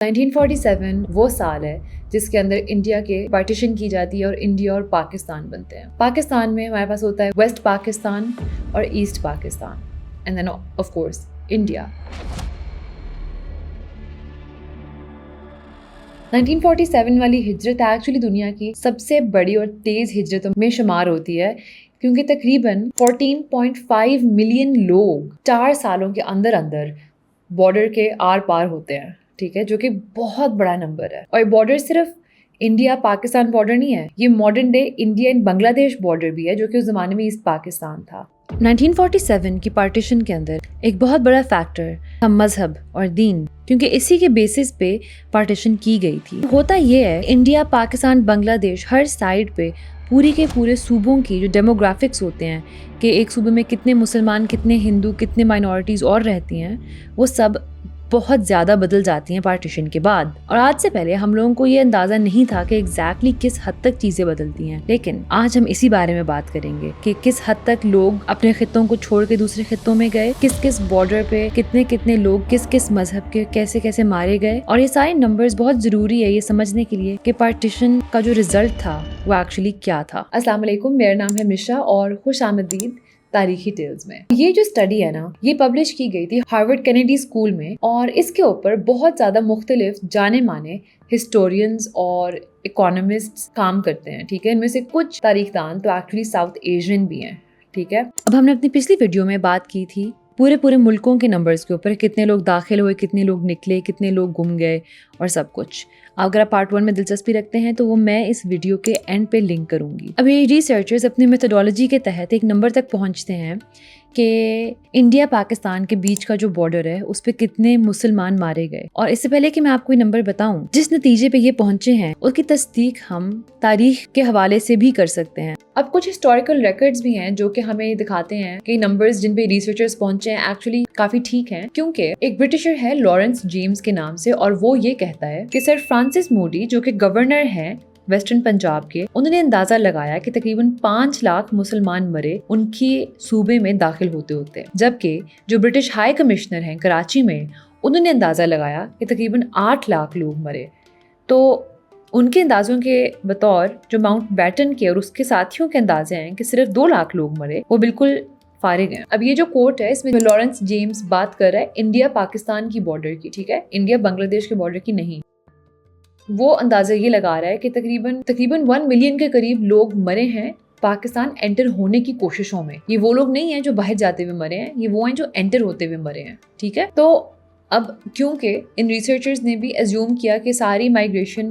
1947 وہ سال ہے جس کے اندر انڈیا کے پارٹیشن کی جاتی ہے اور انڈیا اور پاکستان بنتے ہیں. پاکستان میں ہمارے پاس ہوتا ہے ویسٹ پاکستان اور east Pakistan and then of course India. 1947 والی ہجرت ایکچولی دنیا کی سب سے بڑی اور تیز ہجرتوں میں شمار ہوتی ہے کیونکہ تقریباً 14.5 ملین لوگ 4 سالوں کے اندر بارڈر کے آر پار ہوتے ہیں. ٹھیک ہے, جو کہ بہت بڑا نمبر ہے. اور بارڈر صرف انڈیا پاکستان بارڈر نہیں ہے, یہ ماڈرن ڈے انڈیا اینڈ بنگلہ دیش بارڈر بھی ہے جو کہ اس زمانے میں ایسٹ پاکستان تھا. 1947 کی پارٹیشن کے اندر ایک بہت بڑا فیکٹر تھا مذہب اور دین, کیونکہ اسی کے بیسس پہ پارٹیشن کی گئی تھی. ہوتا یہ ہے انڈیا پاکستان بنگلہ دیش ہر سائڈ پہ پوری کے پورے صوبوں کی جو ڈیموگرافکس ہوتے ہیں کہ ایک صوبے میں کتنے مسلمان, کتنے ہندو, کتنے مائنورٹیز اور رہتی ہیں, وہ سب بہت زیادہ بدل جاتی ہیں پارٹیشن کے بعد. اور آج سے پہلے ہم لوگوں کو یہ اندازہ نہیں تھا کہ ایگزیکٹلی کس حد تک چیزیں بدلتی ہیں, لیکن آج ہم اسی بارے میں بات کریں گے کہ کس حد تک لوگ اپنے خطوں کو چھوڑ کے دوسرے خطوں میں گئے, کس بارڈر پہ کتنے لوگ کس مذہب کے کیسے مارے گئے. اور یہ سارے نمبرز بہت ضروری ہے یہ سمجھنے کے لیے کہ پارٹیشن کا جو رزلٹ تھا وہ ایکچولی کیا تھا. السلام علیکم, میرا نام ہے مشا اور خوش آمدید تاریخی ٹیلز میں. یہ جو اسٹڈی ہے نا, یہ پبلش کی گئی تھی ہارورڈ کینیڈی اسکول میں, اور اس کے اوپر بہت زیادہ مختلف جانے مانے ہسٹورینز اور اکانومسٹس کام کرتے ہیں. ٹھیک ہے, ان میں سے کچھ تاریخ دان تو ایکچولی ساؤتھ ایشین بھی ہیں. ٹھیک ہے, اب ہم نے اپنی پچھلی ویڈیو میں بات کی تھی پورے ملکوں کے نمبرز کے اوپر, کتنے لوگ داخل ہوئے, کتنے لوگ نکلے, کتنے لوگ گم گئے اور سب کچھ. اگر آپ پارٹ 1 میں دلچسپی رکھتے ہیں تو وہ میں اس ویڈیو کے اینڈ پہ لنک کروں گی. اب یہ ریسرچرز اپنی میتھڈالوجی کے تحت ایک نمبر تک پہنچتے ہیں کہ انڈیا پاکستان کے بیچ کا جو بارڈر ہے اس پہ کتنے مسلمان مارے گئے. اور اس سے پہلے کہ میں آپ کو یہ نمبر بتاؤں, جس نتیجے پہ یہ پہنچے ہیں اس کی تصدیق ہم تاریخ کے حوالے سے بھی کر سکتے ہیں. اب کچھ ہسٹوریکل ریکارڈز بھی ہیں جو کہ ہمیں دکھاتے ہیں کہ نمبرز جن پہ ریسرچرز پہنچے ہیں ایکچولی کافی ٹھیک ہیں, کیونکہ ایک برٹشر ہے لارنس جیمز کے نام سے, اور وہ یہ کہتا ہے کہ سر فرانسس موڈی جو کہ گورنر ہیں ویسٹرن پنجاب کے, انہوں نے اندازہ لگایا کہ تقریباً 5 لاکھ مسلمان مرے ان کی صوبے میں داخل ہوتے, جبکہ جو برٹش ہائی کمشنر ہیں کراچی میں, انہوں نے اندازہ لگایا کہ تقریباً 8 لاکھ لوگ مرے. تو ان کے اندازوں کے بطور جو ماؤنٹ بیٹن کے اور اس کے ساتھیوں کے اندازے ہیں کہ صرف 2 لاکھ لوگ مرے, وہ بالکل فارغ ہیں. اب یہ جو کوٹ ہے اس میں لارنس جیمز بات کر رہا ہے انڈیا پاکستان کی بارڈر کی. ٹھیک ہے, انڈیا بنگلہ دیش کے بارڈر کی نہیں. وہ اندازہ یہ لگا رہا ہے کہ تقریباً 1 ملین کے قریب لوگ مرے ہیں پاکستان انٹر ہونے کی کوششوں میں. یہ وہ لوگ نہیں ہیں جو باہر جاتے ہوئے مرے ہیں, یہ وہ ہیں جو انٹر ہوتے ہوئے مرے ہیں. ٹھیک ہے, تو اب کیونکہ ان ریسرچرز نے بھی ایزیوم کیا کہ ساری مائگریشن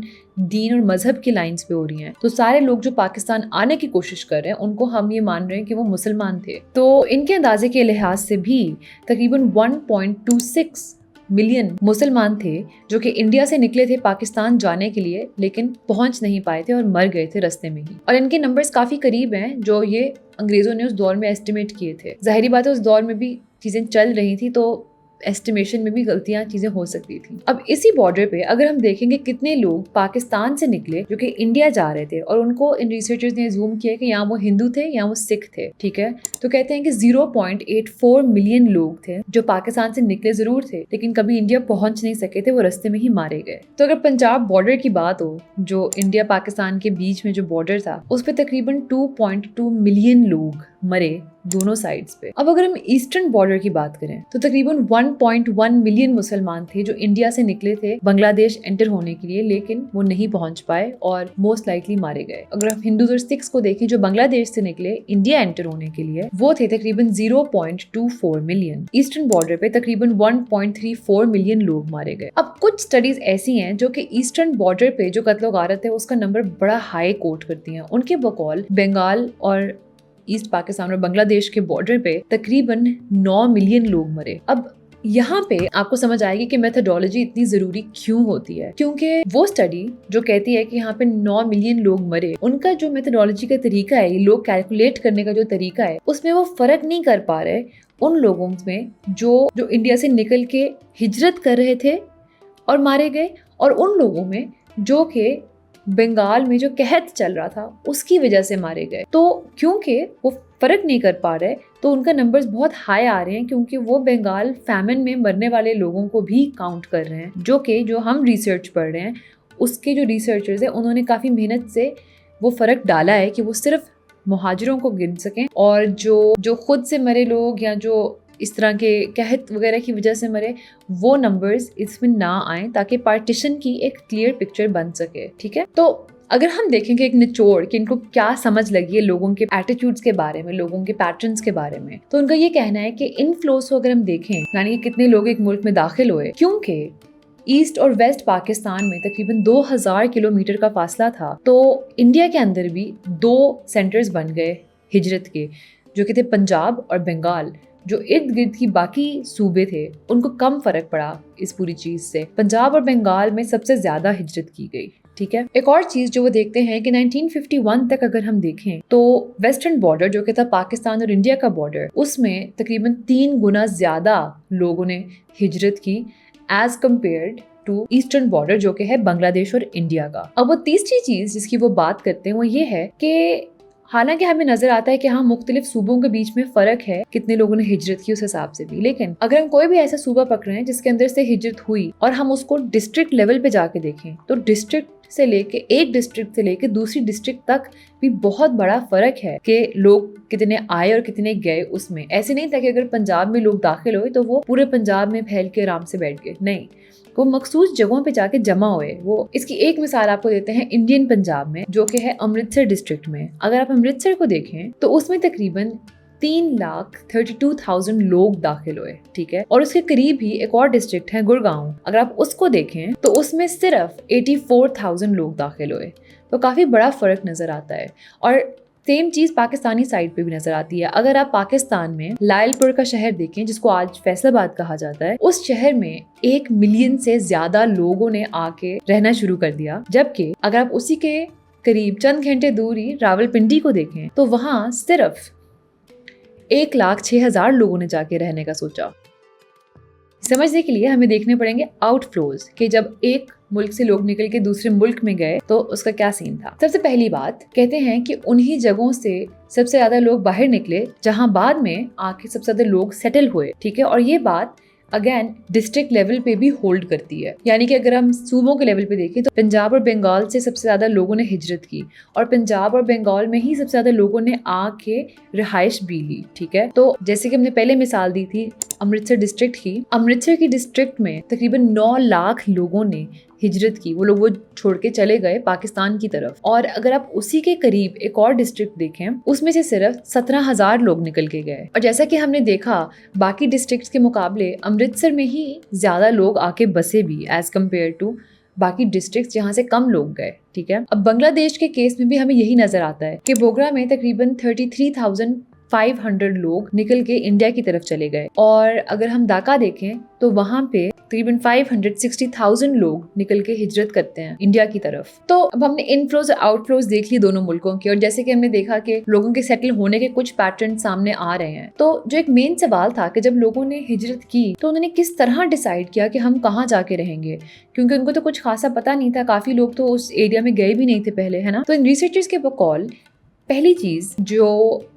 دین اور مذہب کی لائنز پہ ہو رہی ہیں, تو سارے لوگ جو پاکستان آنے کی کوشش کر رہے ہیں ان کو ہم یہ مان رہے ہیں کہ وہ مسلمان تھے. تو ان کے اندازے کے لحاظ سے بھی تقریباً 1.26 ملین مسلمان تھے جو کہ انڈیا سے نکلے تھے پاکستان جانے کے لیے, لیکن پہنچ نہیں پائے تھے اور مر گئے تھے رستے میں ہی. اور ان کے نمبرز کافی قریب ہیں جو یہ انگریزوں نے اس دور میں ایسٹیمیٹ کیے تھے. ظاہری بات ہے اس دور میں بھی چیزیں چل رہی تھی تو ایسٹیمیشن میں بھی غلطیاں چیزیں ہو سکتی تھیں. اب اسی بارڈر پہ اگر ہم دیکھیں گے کتنے لوگ پاکستان سے نکلے جو کہ انڈیا جا رہے تھے, اور ان کو ان ریسرچرز نے زوم کیا کہ یہاں وہ ہندو تھے یا وہ سکھ تھے. ٹھیک ہے, تو کہتے ہیں کہ 0.84 ملین لوگ تھے جو پاکستان سے نکلے ضرور تھے لیکن کبھی انڈیا پہنچ نہیں سکے تھے, وہ رستے میں ہی مارے گئے. تو اگر پنجاب بارڈر کی بات ہو جو انڈیا پاکستان کے بیچ میں جو بارڈر تھا, اس پہ تقریباً 2.2 ملین لوگ مرے دونوں سائڈز پہ. اب اگر ہم ایسٹرن بارڈر کی بات کریں تو تقریباً 1.1 ملین مسلمان تھے جو انڈیا سے نکلے تھے بنگلہ دیش انٹر ہونے کے لیے, لیکن وہ نہیں پہنچ پائے اور موسٹ لائکلی مارے گئے. اگر ہم ہندوز اور سکھس کو دیکھیں جو بنگلہ دیش سے نکلے انڈیا انٹر ہونے کے لیے, وہ تھے تقریباً 0.24 ملین. ایسٹرن بارڈر پہ تقریباً 1.34 ملین لوگ مارے گئے. اب کچھ اسٹڈیز ایسی ہیں جو کہ ایسٹرن بارڈر پہ جو قتل و غارت ہے اس کا نمبر بڑا ہائی کوٹ کرتی ہیں. ان کے بقول بنگال اور ایسٹ پاکستان اور بنگلہ دیش کے بارڈر پہ تقریباً 9 ملین لوگ مرے. اب یہاں پہ آپ کو سمجھ آئے گی کہ میتھڈالوجی اتنی ضروری کیوں ہوتی ہے, کیونکہ وہ اسٹڈی جو کہتی ہے کہ یہاں پہ 9 ملین لوگ مرے, ان کا جو میتھڈالوجی کا طریقہ ہے, یہ لوگ کیلکولیٹ کرنے کا جو طریقہ ہے, اس میں وہ فرق نہیں کر پا رہے ان لوگوں میں جو انڈیا سے نکل کے ہجرت کر رہے تھے اور مارے گئے, اور ان لوگوں میں جو کہ बंगाल में जो कहत चल रहा था उसकी वजह से मारे गए। तो क्योंकि वो फर्क नहीं कर पा रहे तो उनका नंबर्स बहुत हाई आ रहे हैं, क्योंकि वो बंगाल फैमिन में मरने वाले लोगों को भी काउंट कर रहे हैं, जो हम रिसर्च पढ़ रहे हैं उसके जो रिसर्चर्स हैं उन्होंने काफ़ी मेहनत से वो फ़र्क डाला है कि वो सिर्फ मुहाजिरों को गिन सकें, और जो खुद से मरे लोग या जो इस तरह के कहत वगैरह की वजह से मरे वो नंबर्स इसमें ना आए, ताकि पार्टीशन की एक क्लियर पिक्चर बन सके। ठीक है, तो अगर हम देखेंगे एक निचोड़ कि इनको क्या समझ लगी है लोगों के एटीट्यूड्स के बारे में, लोगों के पैटर्न्स के बारे में, तो उनका ये कहना है कि इनफ्लोस को अगर हम देखें, यानी कि कितने लोग एक मुल्क में दाखिल हुए, क्योंकि ईस्ट और वेस्ट पाकिस्तान में तकरीबन 2000 किलोमीटर का फासला था, तो इंडिया के अंदर भी 2 सेंटर्स बन गए हिजरत के, जो कि थे पंजाब और बंगाल। जो इर्द गिर्द की बाकी सूबे थे उनको कम फर्क पड़ा इस पूरी चीज से। पंजाब और बंगाल में सबसे ज्यादा हिजरत की गई। ठीक है, एक और चीज जो वो देखते हैं कि 1951 तक अगर हम देखें तो वेस्टर्न बॉर्डर जो कि था पाकिस्तान और इंडिया का बॉर्डर, उसमें तकरीबन 3 गुना ज्यादा लोगों ने हिजरत की as compared to eastern border जो कि है बांग्लादेश और इंडिया का। अब वो तीसरी चीज जिसकी वो बात करते हैं वो ये है कि हालांकि हमें नजर आता है कि हाँ मुख्तलिफ सूबों के बीच में फर्क है कितने लोगों ने हिजरत की उस हिसाब से भी, लेकिन अगर हम कोई भी ऐसा सूबा पकड़े हैं जिसके अंदर से हिजरत हुई और हम उसको डिस्ट्रिक्ट लेवल पे जाके देखें तो एक डिस्ट्रिक्ट से लेके दूसरी डिस्ट्रिक्ट तक भी बहुत बड़ा फर्क है कि लोग कितने आए और कितने गए। उसमें ऐसे नहीं था कि अगर पंजाब में लोग दाखिल हुए तो वो पूरे पंजाब में फैल के आराम से बैठ गए, नहीं, वो मखसूस जगहों पे जाके जमा हुए। वो इसकी एक मिसाल आपको देते हैं इंडियन पंजाब में जो कि है अमृतसर डिस्ट्रिक्ट में। अगर आप अमृतसर को देखें तो उसमें तकरीबन 3,32,000 लोग दाखिल हुए। ठीक है, और उसके करीब ही एक और डिस्ट्रिक्ट है गुड़गांव, अगर आप उसको देखें तो उसमें सिर्फ 84,000 लोग दाखिल हुए। तो काफी बड़ा फर्क नजर आता है। और सेम चीज पाकिस्तानी साइड पे भी नजर आती है। अगर आप पाकिस्तान में लायलपुर का शहर देखें जिसको आज फैसलाबाद कहा जाता है, उस शहर में 1 मिलियन से ज्यादा लोगों ने आके रहना शुरू कर दिया, जबकि अगर आप उसी के करीब चंद घंटे दूर ही रावलपिंडी को देखें तो वहां सिर्फ 1,06,000 लोगों ने जाके रहने का सोचा। समझने के लिए हमें देखने पड़ेंगे आउटफ्लोज कि जब एक मुल्क से लोग निकल के दूसरे मुल्क में गए तो उसका क्या सीन था। सबसे पहली बात कहते हैं कि उन्हीं जगहों से सबसे ज्यादा लोग बाहर निकले जहां बाद में आके सबसे ज्यादा लोग सेटल हुए। ठीक है, और ये बात अगेन डिस्ट्रिक्ट लेवल पे भी होल्ड करती है, यानी कि अगर हम सूबों के लेवल पे देखें तो पंजाब और बंगाल से सबसे ज्यादा लोगों ने हिजरत की और पंजाब और बंगाल में ही सबसे ज्यादा लोगों ने आके रिहाइश भी ली। ठीक है, तो जैसे कि हमने पहले मिसाल दी थी अमृतसर डिस्ट्रिक्ट की, अमृतसर की डिस्ट्रिक्ट में तकरीबन 9 लाख लोगों ने हिजरत की। वो लोग वो छोड़ के चले गए पाकिस्तान की तरफ। और अगर आप उसी के करीब एक और डिस्ट्रिक्ट देखें उसमें से सिर्फ 17,000 लोग निकल के गए। और जैसा कि हमने देखा बाकी डिस्ट्रिक्ट्स के मुकाबले अमृतसर में ही ज्यादा लोग आके बसे भी एज कम्पेयर टू बाकी डिस्ट्रिक्ट्स जहाँ से कम लोग गए। ठीक है, अब बांग्लादेश के केस में भी हमें यही नजर आता है कि बोगरा में तकरीबन 33,500 लोग निकल के इंडिया की तरफ चले गए। और अगर हम ढाका देखें तो वहां पे तकरीबन 560,000 लोग निकल के हिजरत करते हैं इंडिया की तरफ। तो अब हमने इनफ्लोज और आउटफ्लोज देख ली दोनों मुल्कों की, और जैसे कि हमने देखा कि लोगों के सेटल होने के कुछ पैटर्न सामने आ रहे हैं। तो जो एक मेन सवाल था कि जब लोगों ने हिजरत की तो उन्होंने किस तरह डिसाइड किया कि हम कहाँ जाके रहेंगे, क्योंकि उनको तो कुछ खासा पता नहीं था। काफी लोग तो उस एरिया में गए भी नहीं थे पहले, है ना। तो इन रिसर्चर्स के बकौल पहली चीज जो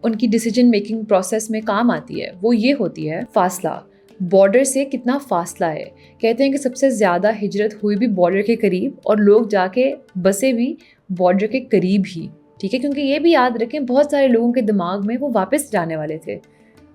उनकी डिसीजन मेकिंग प्रोसेस में काम आती है वो ये होती है फासला, बॉर्डर से कितना फासला है। कहते हैं कि सबसे ज़्यादा हिजरत हुई भी बॉर्डर के करीब और लोग जाके बसे भी बॉर्डर के करीब ही। ठीक है, क्योंकि ये भी याद रखें बहुत सारे लोगों के दिमाग में वो वापस जाने वाले थे,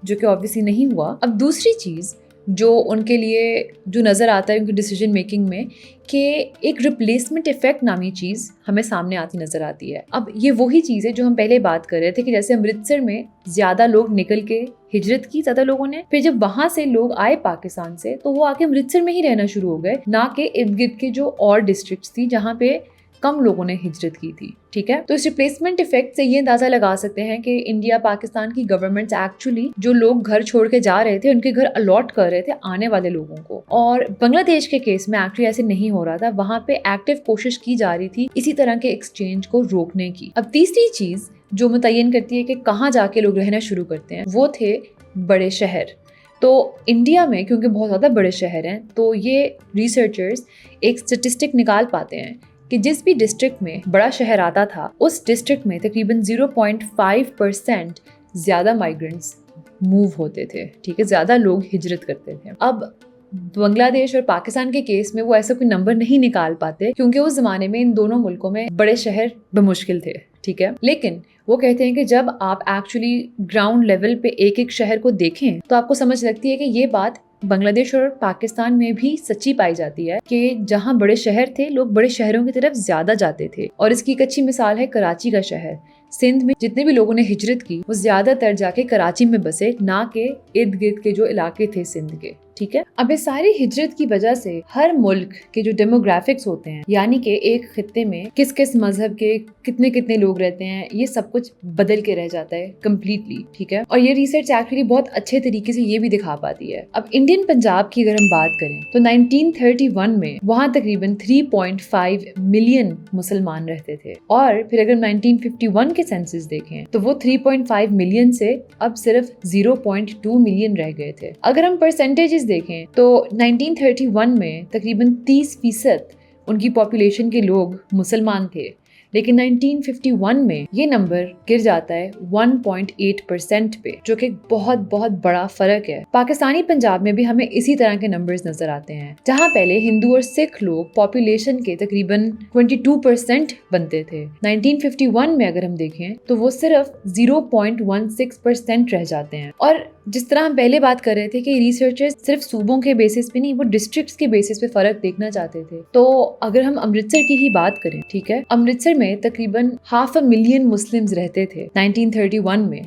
जो कि ऑब्वियसली नहीं हुआ। अब दूसरी चीज़ जो उनके लिए जो नज़र आता है उनकी डिसीजन मेकिंग में कि एक रिप्लेसमेंट इफेक्ट नामी चीज़ हमें सामने आती नज़र आती है। अब ये वही चीज़ है जो हम पहले बात कर रहे थे कि जैसे अमृतसर में ज़्यादा लोग निकल के हिजरत की ज़्यादा लोगों ने, फिर जब वहाँ से लोग आए पाकिस्तान से तो वो आके अमृतसर में ही रहना शुरू हो गए, ना कि इर्द गिर्द के जो और डिस्ट्रिक्ट्स थी जहाँ पे कम लोगों ने हिजरत की थी। ठीक है, तो इस रिप्लेसमेंट इफेक्ट से ये अंदाजा लगा सकते हैं कि इंडिया पाकिस्तान की गवर्नमेंट्स एक्चुअली जो लोग घर छोड़ के जा रहे थे उनके घर अलॉट कर रहे थे आने वाले लोगों को। और बांग्लादेश के केस में एक्चुअली ऐसे नहीं हो रहा था, वहां पे एक्टिव कोशिश की जा रही थी इसी तरह के एक्सचेंज को रोकने की। अब तीसरी चीज जो मुतय्यन करती है कि कहाँ जाके लोग रहना शुरू करते हैं वो थे बड़े शहर। तो इंडिया में क्योंकि बहुत ज़्यादा बड़े शहर हैं तो ये रिसर्चर्स एक स्टेटिस्टिक निकाल पाते हैं کہ जिस भी डिस्ट्रिक्ट में बड़ा शहर आता था उस डिस्ट्रिक्ट में तकरीबन 0.5% ज़्यादा माइग्रेंट्स मूव होते थे, ठीक है, ज़्यादा लोग हिजरत करते थे। अब बांग्लादेश और पाकिस्तान के केस में वो ऐसा कोई नंबर नहीं निकाल पाते क्योंकि उस ज़माने में इन दोनों मुल्कों में बड़े शहर बमुश्किल थे, ठीक है। लेकिन वो कहते हैं कि जब आप एक्चुअली ग्राउंड लेवल पे एक एक शहर को देखें तो आपको समझ लगती है कि ये बात बांग्लादेश और पाकिस्तान में भी सच्ची पाई जाती है कि जहाँ बड़े शहर थे लोग बड़े शहरों की तरफ ज्यादा जाते थे। और इसकी एक अच्छी मिसाल है कराची का शहर। सिंध में जितने भी लोगों ने हिजरत की वो ज्यादातर जाके कराची में बसे, ना के इर्द गिर्द के जो इलाके थे सिंध के, ठीक है। अब इस सारी हिजरत की वजह से हर मुल्क के जो डेमोग्राफिक्स होते हैं, यानी कि एक खित्ते में किस किस मजहब के कितने कितने लोग रहते हैं, ये सब कुछ बदल के रह जाता है कम्प्लीटली, ठीक है। और ये रिसर्च एक्चुअली बहुत अच्छे तरीके से ये भी दिखा पाती है। अब इंडियन पंजाब की अगर हम बात करें तो 1931 में वहाँ तकरीबन 3.5 मिलियन मुसलमान रहते थे, और फिर अगर 1951 के सेंसस देखें तो वो 3.5 मिलियन से अब सिर्फ 0.2 मिलियन रह गए थे। अगर हम परसेंटेजेस देखें तो 1931 में तकरीबन 30% उनकी पॉपुलेशन के लोग मुसलमान थे, लेकिन 1951 में ये नंबर गिर जाता है 1.8% पे, जो कि बहुत बहुत बड़ा फर्क है। पाकिस्तानी पंजाब में भी हमें इसी तरह के नंबर्स नजर आते हैं, जहाँ पहले हिंदू और सिख लोग पॉपुलेशन के तकरीबन 22% बनते थे। 1951 में अगर हम देखें तो वो सिर्फ 0.16% रह जाते हैं। और जिस तरह हम पहले बात कर रहे थे कि रिसर्चर्स सिर्फ सूबों के बेसिस पे नहीं, वो डिस्ट्रिक्ट्स के बेसिस पे फर्क देखना चाहते थे। तो अगर हम अमृतसर की ही बात करें, ठीक है, अमृतसर में तकरीबन 500,000 मुस्लिम्स रहते थे 1931 में,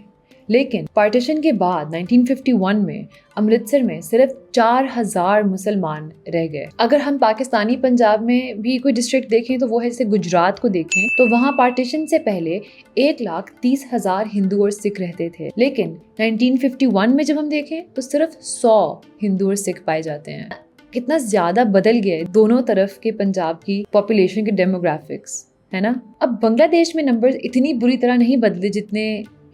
लेकिन पार्टीशन के बाद 1951 में अमृतसर में सिर्फ 4,000 मुसलमान रह गए। अगर हम पाकिस्तानी पंजाब में भी कोई डिस्ट्रिक्ट देखें तो वो है, जैसे गुजरात को देखें तो वहाँ पार्टीशन से पहले 1,30,000 हिंदू और सिख रहते थे, लेकिन 1951 में जब हम देखें तो सिर्फ 100 हिंदू और सिख पाए जाते हैं। कितना ज्यादा बदल गया दोनों तरफ के पंजाब की पॉपुलेशन के डेमोग्राफिक्स, है ना। अब बांग्लादेश में नंबर्स इतनी बुरी तरह नहीं बदले जितने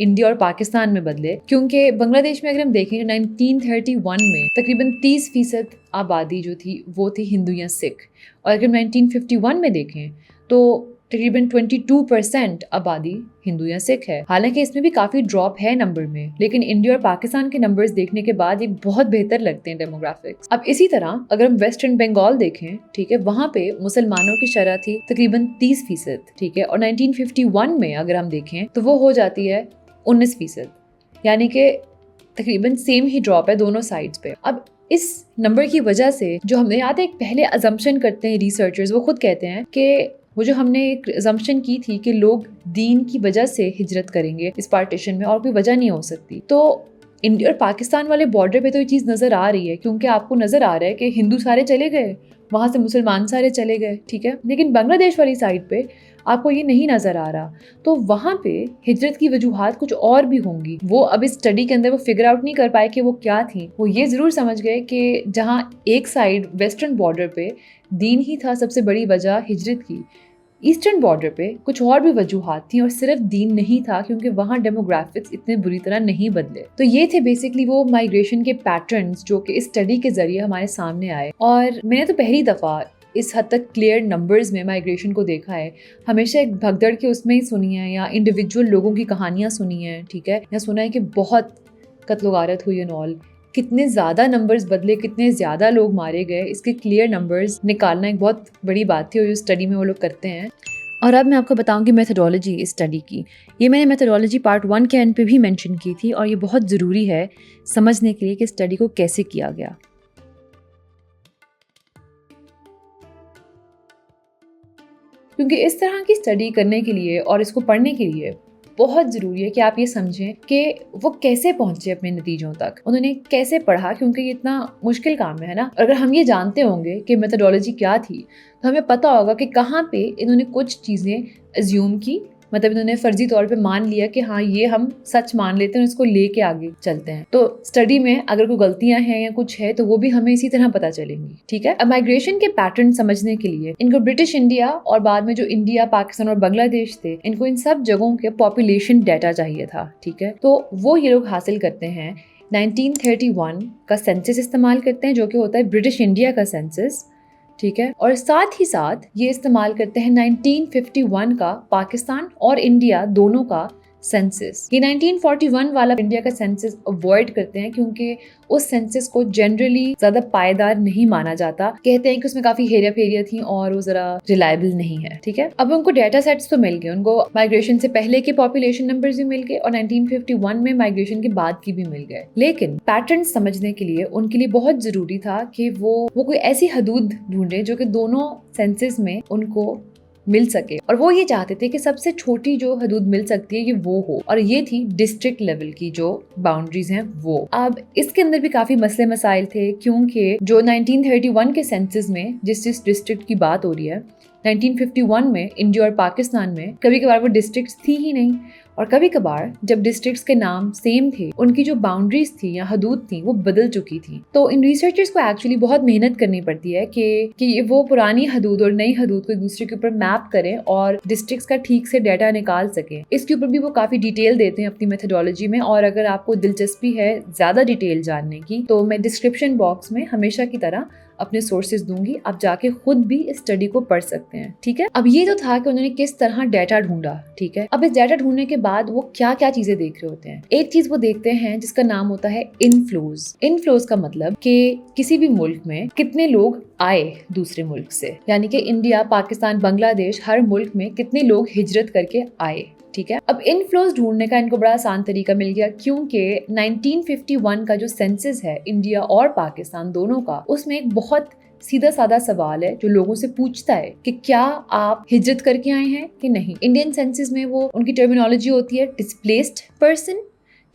इंडिया और पाकिस्तान में बदले, क्योंकि बांग्लादेश में अगर हम देखें 1931 में तकरीबन 30% आबादी जो थी वो थी हिंदू या सिख, और अगर 1951 में देखें तो तकरीबन 22% आबादी हिंदू या सिख है। हालांकि इसमें भी काफी ड्रॉप है नंबर में, लेकिन इंडिया और पाकिस्तान के नंबर्स देखने के बाद ये बहुत बेहतर लगते हैं डेमोग्राफिक्स। अब इसी तरह अगर हम वेस्टर्न बंगाल देखें, ठीक है, वहाँ पे मुसलमानों की शरह थी तकरीबन 30%, ठीक है, और 1951 में अगर हम देखें तो वो हो जाती है 19%, यानी कि तकरीबन सेम ही ड्रॉप है दोनों साइड्स पे। अब इस नंबर की वजह से जो हमें याद है, एक पहले अजम्पशन करते हैं रिसर्चर्स, वो खुद कहते हैं कि वो जो हमने एक अजम्पशन की थी कि लोग दीन की वजह से हिजरत करेंगे इस पार्टीशन में, और कोई वजह नहीं हो सकती। तो इंडिया और पाकिस्तान वाले बॉर्डर पे तो ये चीज़ नज़र आ रही है, क्योंकि आपको नज़र आ रहा है कि हिंदू सारे चले गए, वहाँ से मुसलमान सारे चले गए, ठीक है, लेकिन बांग्लादेश वाली साइड पे आपको ये नहीं नज़र आ रहा। तो वहाँ पे हिजरत की वजूहात कुछ और भी होंगी, वो अब इस स्टडी के अंदर वो फिगर आउट नहीं कर पाए कि वो क्या थी। वो ये ज़रूर समझ गए कि जहाँ एक साइड वेस्टर्न बॉर्डर पे दीन ही था सबसे बड़ी वजह हिजरत की, ईस्टर्न बॉर्डर पे कुछ और भी वजूहात थी और सिर्फ दीन नहीं था, क्योंकि वहाँ डेमोग्राफिक्स इतने बुरी तरह नहीं बदले। तो ये थे बेसिकली वो माइग्रेशन के पैटर्न्स जो कि इस स्टडी के जरिए हमारे सामने आए। और मैंने तो पहली दफ़ा इस हद तक क्लियर नंबर्स में माइग्रेशन को देखा है। हमेशा एक भगदड़ के उसमें ही सुनी है, या इंडिविजुअल लोगों की कहानियाँ सुनी हैं, ठीक है, या सुना है कि बहुत कत्ल गारत हुई एंड ऑल। कितने ज़्यादा नंबर्स बदले, कितने ज़्यादा लोग मारे गए, इसके क्लियर नंबर्स निकालना एक बहुत बड़ी बात थी, और इस स्टडी में वो लोग करते हैं। और अब मैं आपको बताऊंगी मेथोडोलॉजी इस स्टडी की। ये मैंने मेथोडोलॉजी पार्ट 1 के एंड पे भी मेंशन की थी, और ये बहुत ज़रूरी है समझने के लिए कि स्टडी को कैसे किया गया। क्योंकि इस तरह की स्टडी करने के लिए और इसको पढ़ने के लिए बहुत ज़रूरी है कि आप ये समझें कि वो कैसे पहुंचे अपने नतीजों तक, उन्होंने कैसे पढ़ा, क्योंकि ये इतना मुश्किल काम है ना। अगर हम ये जानते होंगे कि मेथोडोलॉजी क्या थी तो हमें पता होगा कि कहाँ पे इन्होंने कुछ चीज़ें अज्यूम की, मतलब इन्होंने फर्जी तौर पे मान लिया कि हाँ ये हम सच मान लेते हैं, इसको लेके आगे चलते हैं। तो स्टडी में अगर कोई गलतियां हैं या कुछ है तो वो भी हमें इसी तरह पता चलेंगी, ठीक है। अब माइग्रेशन के पैटर्न समझने के लिए इनको ब्रिटिश इंडिया और बाद में जो इंडिया, पाकिस्तान और बांग्लादेश थे, इनको इन सब जगहों के पॉपुलेशन डाटा चाहिए था, ठीक है। तो वो ये लोग हासिल करते हैं 1931 का सेंसस इस्तेमाल करते हैं, जो कि होता है ब्रिटिश इंडिया का सेंसस, ठीक है, और साथ ही साथ ये इस्तेमाल करते हैं 1951 का पाकिस्तान और इंडिया दोनों का सेंसस। ये 1941 वाला इंडिया का सेंसस अवॉइड करते हैं क्योंकि उस सेंसस को जनरली ज्यादा पायदार नहीं माना जाता, कहते हैं कि उसमें काफी हेरा फेरियां थी और वो जरा रिलायबल नहीं है। ठीक है, अब उनको डेटा सेट्स तो मिल गए, उनको माइग्रेशन से पहले के पॉपुलेशन नंबर्स भी मिल गए और 1951 में माइग्रेशन के बाद की भी मिल गए, लेकिन पैटर्न समझने के लिए उनके लिए बहुत जरूरी था कि वो कोई ऐसी हदूद ढूंढे जो कि दोनों सेंसस में उनको मिल सके, और वो ये चाहते थे कि सबसे छोटी जो हदूद मिल सकती है ये वो हो, और ये थी डिस्ट्रिक्ट लेवल की जो बाउंड्रीज हैं वो। अब इसके अंदर भी काफी मसले मसाइल थे क्योंकि जो 1931 के सेंसस में जिस डिस्ट्रिक्ट की बात हो रही है, 1951 में इंडिया और पाकिस्तान में कभी कभार वो डिस्ट्रिक्ट्स थी ही नहीं, और कभी कभार जब डिस्ट्रिक्ट्स के नाम सेम थे उनकी जो बाउंड्रीज थी या हदूद थी वो बदल चुकी थी। तो इन रिसर्चर्स को एक्चुअली बहुत मेहनत करनी पड़ती है कि वो पुरानी हदूद और नई हदूद को एक दूसरे के ऊपर मैप करें और डिस्ट्रिक्ट्स का ठीक से डाटा निकाल सकें। इसके ऊपर भी वो काफी डिटेल देते हैं अपनी मेथोडोलॉजी में, और अगर आपको दिलचस्पी है ज्यादा डिटेल जानने की तो मैं डिस्क्रिप्शन बॉक्स में हमेशा की तरह अपने सोर्सेज दूंगी, आप जाके खुद भी इस स्टडी को पढ़ सकते हैं। ठीक है, अब ये तो था कि उन्होंने किस तरह डाटा ढूंढा। ठीक है, अब इस डाटा ढूंढने के बाद वो क्या क्या चीजें देख रहे होते हैं। एक चीज वो देखते हैं जिसका नाम होता है इनफ्लोज। इनफ्लोज का मतलब कि किसी भी मुल्क में कितने लोग आए दूसरे मुल्क से, यानी कि इंडिया, पाकिस्तान, बांग्लादेश, हर मुल्क में कितने लोग हिजरत करके आए। ठीक है, अब इनफ्लोज ढूंढने का इनको बड़ा आसान तरीका मिल गया क्योंकि 1951 का जो सेंसस है इंडिया और पाकिस्तान दोनों का, उसमें एक बहुत सीधा साधा सवाल है जो लोगों से पूछता है कि क्या आप हिजरत करके आए हैं कि नहीं। इंडियन सेंसस में वो उनकी टर्मिनोलॉजी होती है डिस्प्लेस्ड पर्सन।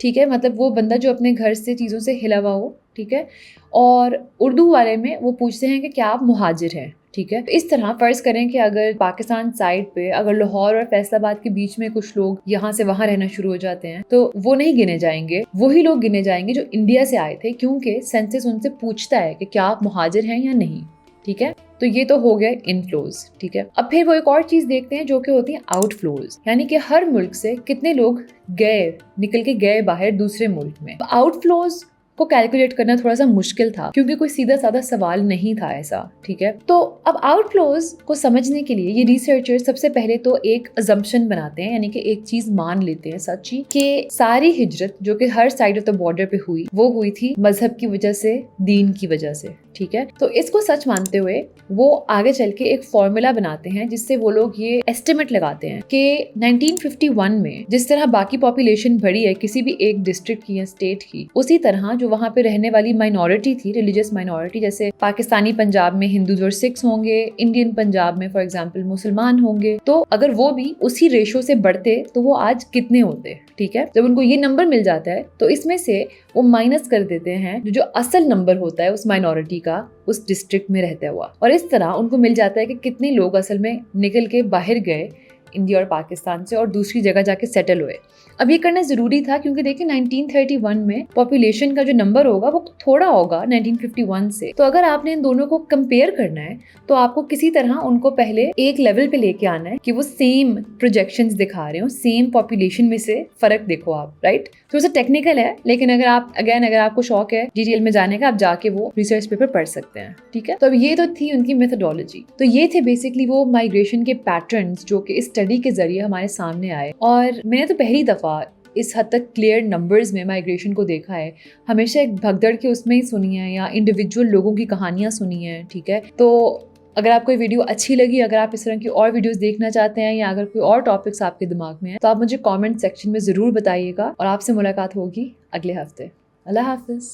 ठीक है, मतलब वो बंदा जो अपने घर से चीज़ों से हिला हुआ हो। ठीक है, और उर्दू वाले में वो पूछते हैं कि क्या आप मुहाजिर हैं। ठीक है, तो इस तरह फर्ज करें कि अगर पाकिस्तान साइड पे अगर लाहौर और फैसलाबाद के बीच में कुछ लोग यहाँ से वहाँ रहना शुरू हो जाते हैं तो वो नहीं गिने जाएंगे, वही लोग गिने जाएंगे जो इंडिया से आए थे, क्योंकि सेंसस उनसे पूछता है कि क्या आप मुहाजिर हैं या नहीं। ठीक है, तो ये तो हो गया इनफ्लोज। ठीक है, अब फिर वो एक और चीज देखते हैं जो कि होती है आउटफ्लोज, यानी कि हर मुल्क से कितने लोग गए, निकल के गए बाहर दूसरे मुल्क में। आउटफ्लोज को कैलकुलेट करना थोड़ा सा मुश्किल था क्योंकि कोई सीधा साधा सवाल नहीं था ऐसा। ठीक है, तो अब आउटफ्लोज को समझने के लिए ये रिसर्चर सबसे पहले तो एक अजम्पशन बनाते हैं, यानी कि एक चीज मान लेते हैं सच्ची कि सारी हिजरत जो कि हर साइड ऑफ द बॉर्डर पे हुई वो हुई थी मजहब की वजह से, दीन की वजह से। ठीक है, तो इसको सच मानते हुए वो आगे चल के एक फॉर्मूला बनाते हैं जिससे वो लोग ये एस्टिमेट लगाते हैं कि 1951 में जिस तरह बाकी पॉपुलेशन बढ़ी है किसी भी एक डिस्ट्रिक्ट की या स्टेट की, उसी तरह जो वहाँ पे रहने वाली माइनॉरिटी थी, रिलीजियस माइनॉरिटी, जैसे पाकिस्तानी पंजाब में हिंदूज और सिख्स होंगे, इंडियन पंजाब में फॉर एग्जाम्पल मुसलमान होंगे, तो अगर वो भी उसी रेशो से बढ़ते तो वो आज कितने होते। ठीक है, जब उनको ये नंबर मिल जाता है तो इसमें से वो माइनस कर देते हैं जो असल नंबर होता है उस माइनॉरिटी का उस डिस्ट्रिक्ट में रहता हुआ, और इस तरह उनको मिल जाता है कि कितने लोग असल में निकल के बाहर गए इंडिया और पाकिस्तान से और दूसरी जगह जाके सेटल हुए। अब ये करना जरूरी था क्योंकि देखिए 1931 में पॉपुलेशन का जो नंबर होगा वो थोड़ा होगा 1951 से, तो अगर आपने इन दोनों को कंपेयर करना है तो आपको किसी तरह उनको पहले एक लेवल पे लेके आना है कि वो सेम प्रोजेक्शंस दिखा रहे हो, सेम पॉपुलेशन में से फर्क देखो आप। राइट, थोड़ा सा टेक्निकल है, लेकिन अगर आपको शौक है डिटेल में जाने का, आप जाके वो रिसर्च पेपर पढ़ सकते हैं। ठीक है, तो अब ये तो थी उनकी मेथोडोलॉजी। तो ये थे बेसिकली वो माइग्रेशन के पैटर्न्स जो कि इस स्टडी के जरिए हमारे सामने आए, और मैंने तो पहली दफा इस हद तक क्लियर नंबर्स में माइग्रेशन को देखा है। हमेशा एक भगदड़ के उसमें ही सुनी है या इंडिविजुअल लोगों की कहानियां सुनी है। ठीक है, तो अगर आपको ये वीडियो अच्छी लगी, अगर आप इस तरह की और वीडियोस देखना चाहते हैं या अगर कोई और टॉपिक्स आपके दिमाग में हैं तो आप मुझे कमेंट सेक्शन में ज़रूर बताइएगा, और आपसे मुलाकात होगी अगले हफ्ते। अल्लाह हाफिज़।